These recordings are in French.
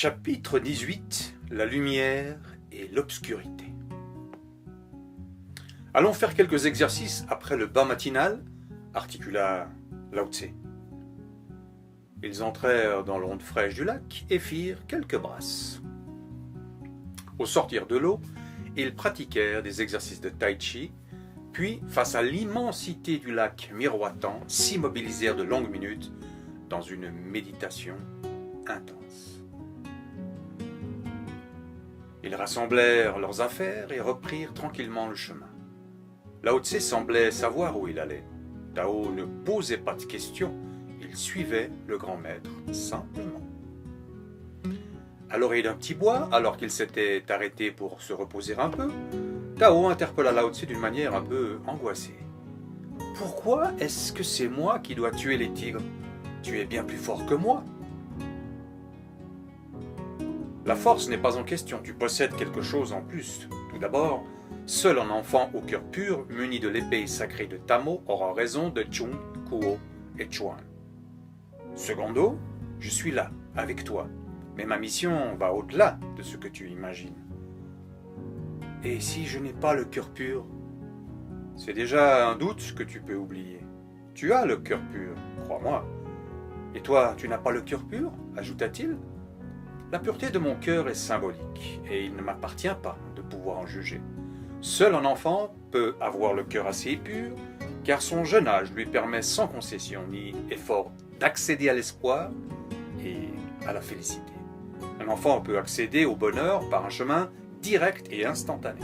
Chapitre 18. La lumière et l'obscurité. Allons faire quelques exercices après le bain matinal, articula Lao Tse. Ils entrèrent dans l'onde fraîche du lac et firent quelques brasses. Au sortir de l'eau, ils pratiquèrent des exercices de tai chi, puis, face à l'immensité du lac miroitant, s'immobilisèrent de longues minutes dans une méditation intense. Ils rassemblèrent leurs affaires et reprirent tranquillement le chemin. Lao Tse semblait savoir où il allait. Tao ne posait pas de questions, il suivait le grand maître simplement. À l'oreille d'un petit bois, alors qu'il s'était arrêté pour se reposer un peu, Tao interpella Lao Tse d'une manière un peu angoissée. « Pourquoi est-ce que c'est moi qui dois tuer les tigres? Tu es bien plus fort que moi. » La force n'est pas en question, tu possèdes quelque chose en plus. Tout d'abord, seul un enfant au cœur pur, muni de l'épée sacrée de Tamo, aura raison de Chun, Kuo et Chuan. Secondo, je suis là, avec toi, mais ma mission va au-delà de ce que tu imagines. Et si je n'ai pas le cœur pur? C'est déjà un doute que tu peux oublier. Tu as le cœur pur, crois-moi. Et toi, tu n'as pas le cœur pur? Ajouta-t-il. La pureté de mon cœur est symbolique, et il ne m'appartient pas de pouvoir en juger. Seul un enfant peut avoir le cœur assez pur, car son jeune âge lui permet sans concession ni effort d'accéder à l'espoir et à la félicité. Un enfant peut accéder au bonheur par un chemin direct et instantané.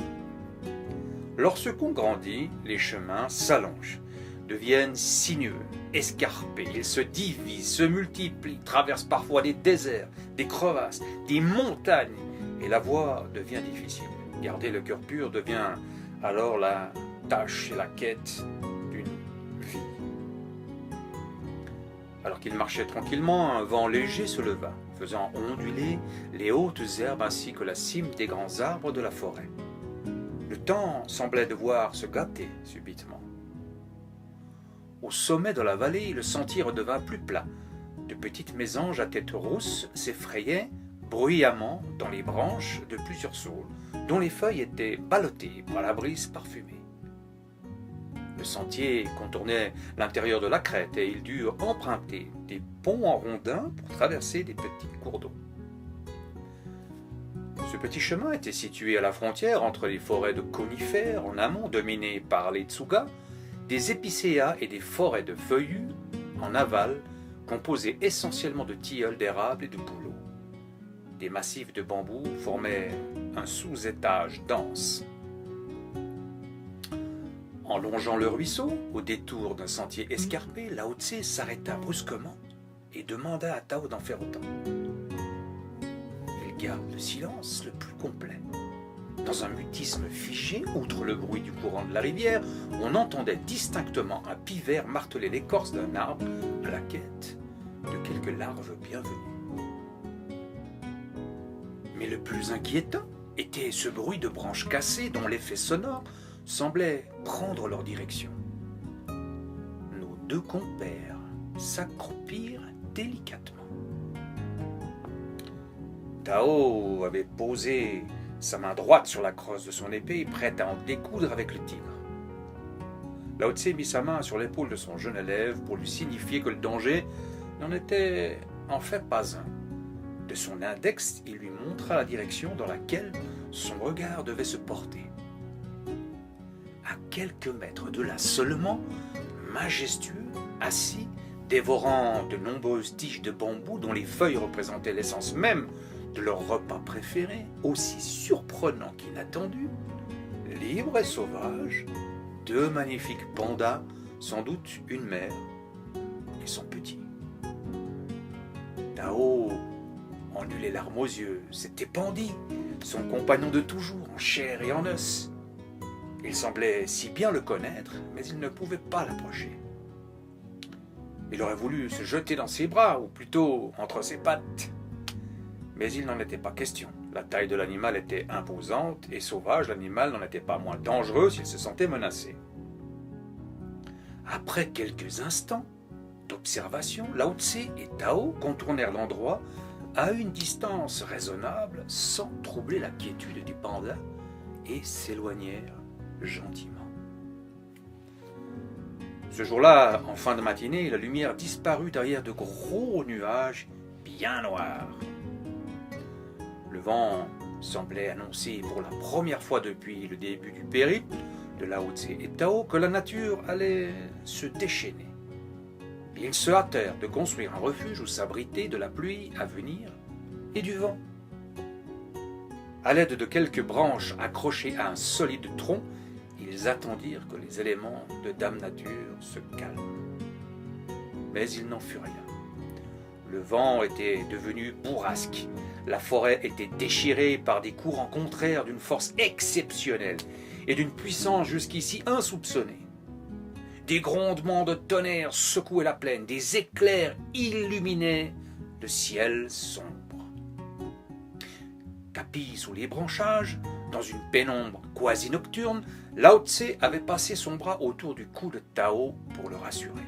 Lorsqu'on grandit, les chemins s'allongent, deviennent sinueux, escarpés, ils se divisent, se multiplient, traversent parfois des déserts, des crevasses, des montagnes, et la voie devient difficile. Garder le cœur pur devient alors la tâche et la quête d'une vie. Alors qu'il marchait tranquillement, un vent léger se leva, faisant onduler les hautes herbes ainsi que la cime des grands arbres de la forêt. Le temps semblait devoir se gâter subitement. Au sommet de la vallée, le sentier redevint plus plat. De petites mésanges à tête rousse s'effrayaient bruyamment dans les branches de plusieurs saules, dont les feuilles étaient ballottées par la brise parfumée. Le sentier contournait l'intérieur de la crête et ils durent emprunter des ponts en rondins pour traverser des petits cours d'eau. Ce petit chemin était situé à la frontière entre les forêts de conifères en amont dominées par les tsuga, des épicéas et des forêts de feuillus en aval composées essentiellement de tilleuls d'érable et de bouleaux. Des massifs de bambous formaient un sous-étage dense. En longeant le ruisseau, au détour d'un sentier escarpé, Lao Tse s'arrêta brusquement et demanda à Tao d'en faire autant. Il garde le silence le plus complet. Dans un mutisme figé, outre le bruit du courant de la rivière, on entendait distinctement un pivert marteler l'écorce d'un arbre à la quête de quelques larves bienvenues. Mais le plus inquiétant était ce bruit de branches cassées dont l'effet sonore semblait prendre leur direction. Nos deux compères s'accroupirent délicatement. Tao avait posé sa main droite sur la crosse de son épée, prête à en découdre avec le tigre. Lao Tse mit sa main sur l'épaule de son jeune élève pour lui signifier que le danger n'en était en fait pas un. De son index, il lui montra la direction dans laquelle son regard devait se porter. À quelques mètres de là seulement, majestueux, assis, dévorant de nombreuses tiges de bambou dont les feuilles représentaient l'essence même de leur repas préféré, aussi surprenant qu'inattendu, libre et sauvage, deux magnifiques pandas, sans doute une mère et son petit. Tao en eut les larmes aux yeux. C'était Pandi, son compagnon de toujours, en chair et en os. Il semblait si bien le connaître, mais il ne pouvait pas l'approcher. Il aurait voulu se jeter dans ses bras, ou plutôt entre ses pattes. Mais il n'en était pas question. La taille de l'animal était imposante, et sauvage, l'animal n'en était pas moins dangereux s'il se sentait menacé. Après quelques instants d'observation, Lao Tse et Tao contournèrent l'endroit à une distance raisonnable sans troubler la quiétude du panda et s'éloignèrent gentiment. Ce jour-là, en fin de matinée, la lumière disparut derrière de gros nuages bien noirs. Le vent semblait annoncer pour la première fois depuis le début du périple de Lao Tse et Tao que la nature allait se déchaîner. Ils se hâtèrent de construire un refuge où s'abriter de la pluie à venir et du vent. À l'aide de quelques branches accrochées à un solide tronc, ils attendirent que les éléments de Dame Nature se calment. Mais il n'en fut rien. Le vent était devenu bourrasque. La forêt était déchirée par des courants contraires d'une force exceptionnelle et d'une puissance jusqu'ici insoupçonnée. Des grondements de tonnerre secouaient la plaine, des éclairs illuminaient le ciel sombre. Tapi sous les branchages, dans une pénombre quasi nocturne, Lao Tse avait passé son bras autour du cou de Tao pour le rassurer.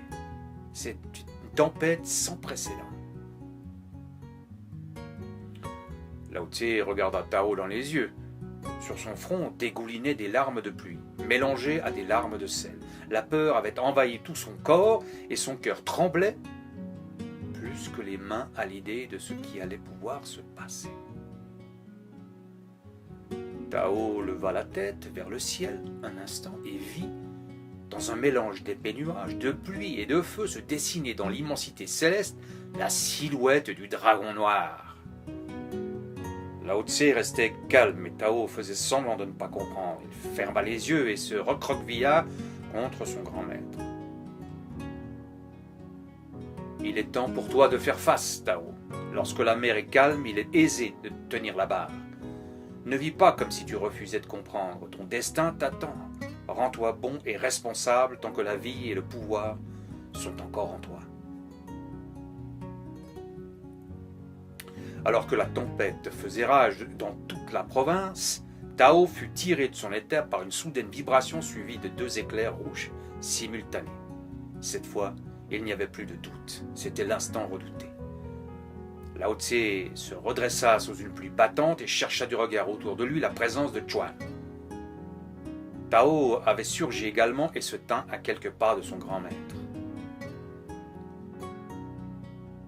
C'est une tempête sans précédent. Lao Tse regarda Tao dans les yeux. Sur son front dégoulinaient des larmes de pluie, mélangées à des larmes de sel. La peur avait envahi tout son corps et son cœur tremblait plus que les mains à l'idée de ce qui allait pouvoir se passer. Tao leva la tête vers le ciel un instant et vit, dans un mélange d'épais nuages, de pluie et de feu, se dessiner dans l'immensité céleste la silhouette du dragon noir. Lao Tse restait calme, mais Tao faisait semblant de ne pas comprendre. Il ferma les yeux et se recroquevilla contre son grand maître. « Il est temps pour toi de faire face, Tao. Lorsque la mer est calme, il est aisé de tenir la barre. Ne vis pas comme si tu refusais de comprendre. Ton destin t'attend. Rends-toi bon et responsable tant que la vie et le pouvoir sont encore en toi. » Alors que la tempête faisait rage dans toute la province, Tao fut tiré de son éther par une soudaine vibration suivie de 2 éclairs rouges simultanés. Cette fois, il n'y avait plus de doute. C'était l'instant redouté. Lao Tse se redressa sous une pluie battante et chercha du regard autour de lui la présence de Chuan. Tao avait surgi également et se tint à quelques pas de son grand maître.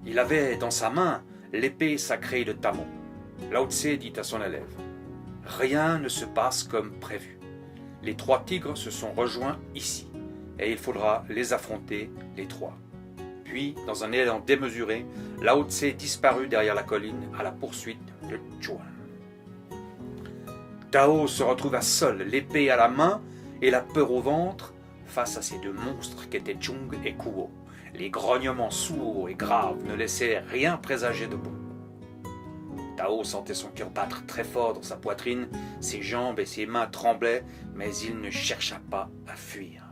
Il avait dans sa main l'épée sacrée de Tamo. Lao Tse dit à son élève : « Rien ne se passe comme prévu. Les 3 tigres se sont rejoints ici, et il faudra les affronter, les 3. » Puis, dans un élan démesuré, Lao Tse disparut derrière la colline à la poursuite de Chuan. Tao se retrouva seul, l'épée à la main et la peur au ventre, face à ces 2 monstres qu'étaient Chung et Kuo. Les grognements sourds et graves ne laissaient rien présager de bon. Tao sentait son cœur battre très fort dans sa poitrine, ses jambes et ses mains tremblaient, mais il ne chercha pas à fuir.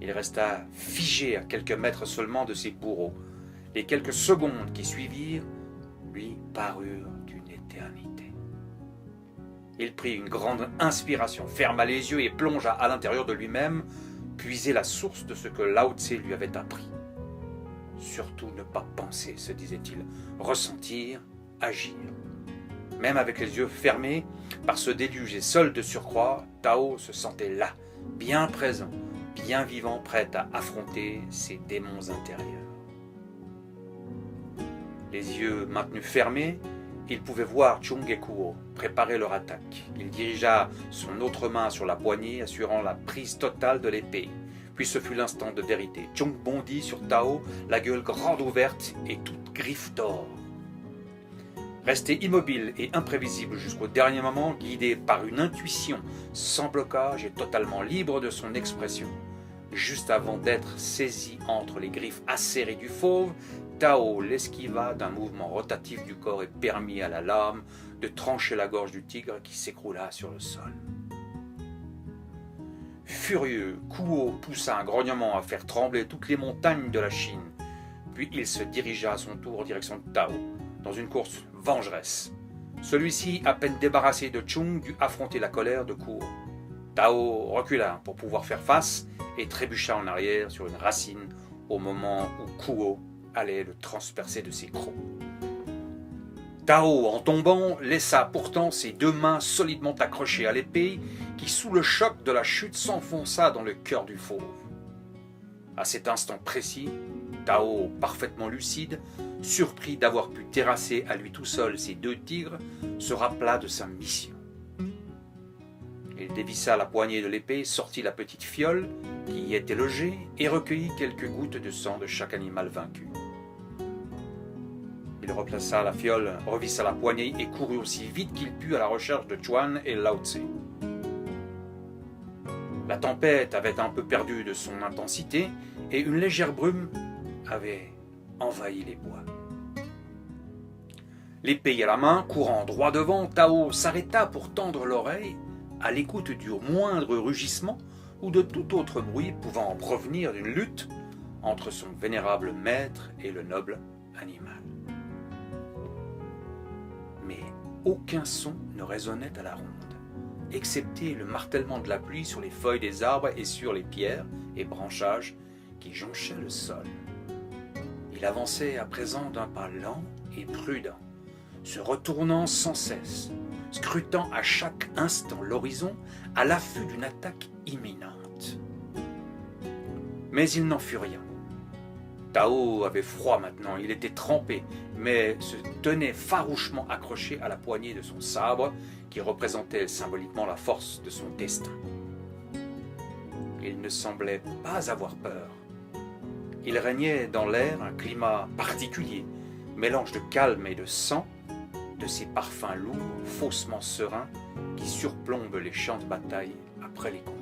Il resta figé à quelques mètres seulement de ses bourreaux. Les quelques secondes qui suivirent lui parurent d'une éternité. Il prit une grande inspiration, ferma les yeux et plongea à l'intérieur de lui-même, puiser la source de ce que Lao Tse lui avait appris. Surtout ne pas penser, se disait-il, ressentir, agir. Même avec les yeux fermés, par ce déluge et seul de surcroît, Tao se sentait là, bien présent, bien vivant, prêt à affronter ses démons intérieurs. Les yeux maintenus fermés, il pouvait voir Chung et Kuo préparer leur attaque. Il dirigea son autre main sur la poignée, assurant la prise totale de l'épée. Puis ce fut l'instant de vérité. Chung bondit sur Tao, la gueule grande ouverte et toute griffe d'or. Resté immobile et imprévisible jusqu'au dernier moment, guidé par une intuition sans blocage et totalement libre de son expression. Juste avant d'être saisi entre les griffes acérées du fauve, Tao l'esquiva d'un mouvement rotatif du corps et permit à la lame de trancher la gorge du tigre qui s'écroula sur le sol. Furieux, Kuo poussa un grognement à faire trembler toutes les montagnes de la Chine. Puis il se dirigea à son tour en direction de Tao, dans une course vengeresse. Celui-ci, à peine débarrassé de Chung, dut affronter la colère de Kuo. Tao recula pour pouvoir faire face et trébucha en arrière sur une racine au moment où Kuo allait le transpercer de ses crocs. Tao, en tombant, laissa pourtant ses 2 mains solidement accrochées à l'épée qui, sous le choc de la chute, s'enfonça dans le cœur du fauve. À cet instant précis, Tao, parfaitement lucide, surpris d'avoir pu terrasser à lui tout seul ces 2 tigres, se rappela de sa mission. Il dévissa la poignée de l'épée, sortit la petite fiole qui y était logée et recueillit quelques gouttes de sang de chaque animal vaincu. Il replaça la fiole, revissa la poignée et courut aussi vite qu'il put à la recherche de Chuan et Lao Tse. La tempête avait un peu perdu de son intensité et une légère brume avait envahi les bois. L'épée à la main, courant droit devant, Tao s'arrêta pour tendre l'oreille à l'écoute du moindre rugissement ou de tout autre bruit pouvant provenir d'une lutte entre son vénérable maître et le noble animal. Mais aucun son ne résonnait à la ronde, excepté le martèlement de la pluie sur les feuilles des arbres et sur les pierres et branchages qui jonchaient le sol. Il avançait à présent d'un pas lent et prudent, se retournant sans cesse, scrutant à chaque instant l'horizon à l'affût d'une attaque imminente. Mais il n'en fut rien. Tao avait froid maintenant, il était trempé, mais se tenait farouchement accroché à la poignée de son sabre qui représentait symboliquement la force de son destin. Il ne semblait pas avoir peur. Il régnait dans l'air un climat particulier, mélange de calme et de sang, de ces parfums lourds, faussement sereins, qui surplombent les champs de bataille après les combats.